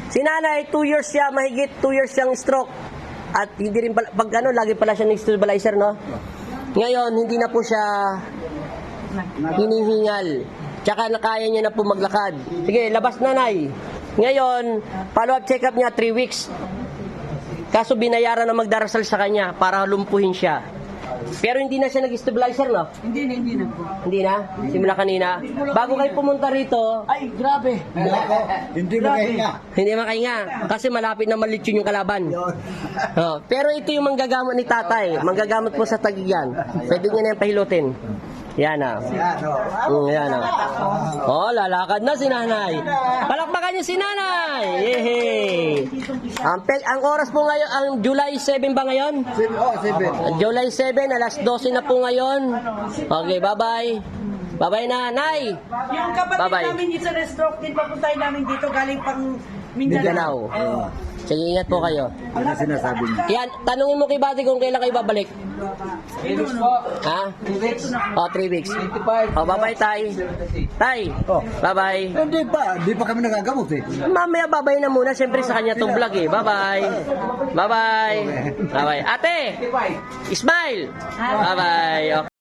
Si nanay, 2 years siya, mahigit 2 years siyang stroke. At hindi rin pala, pag ano, lagi pala siya ng stabilizer, no? Ngayon, hindi na po siya hinihingal. Tsaka nakaya niya na po maglakad. Sige, labas nanay. Ngayon, follow-up check-up niya, 3 weeks. Kaso binayaran na magdarasal sa kanya para lumpuhin siya. Pero hindi na siya nag-stabilizer, no? Hindi na po. Hindi na? Simula kanina? Bago kayo pumunta rito, Ay, grabe. Hindi makahinga. hindi makahinga. Kasi malapit na malitsyon yung kalaban. Oh, pero ito yung manggagamot ni tatay. Manggagamot po sa tagigyan. Pwede niya na yung pahilutin. Yan na. Yan na. Oh, lalakad na si nanay. Palakpakan niyo si nanay. Yehey. Ang oras po ngayon, ang July 7 ba ngayon? 7. July 7, alas 12 na po ngayon. Okay, bye-bye. Bye-bye na, Nay. Yung kapatid Bye-bye. namin dito sa stroke din, papuntahin namin dito galing pang Mindanao. Mindanao. Sige, ingat po kayo. Ano sinasabi niya? Yan, tanungin mo kay Buddy kung kailan kayo babalik. 3 weeks po. Ha? 3 weeks. O, 3 weeks. 25. O, bye-bye, Tay. Tay, Oh. bye-bye. Hindi pa kami nagagamot eh. Mamaya babay na muna. Siyempre sa kanya itong vlog eh. Bye-bye. Bye-bye. Bye-bye. Ate! 25. Smile! Bye-bye. Okay.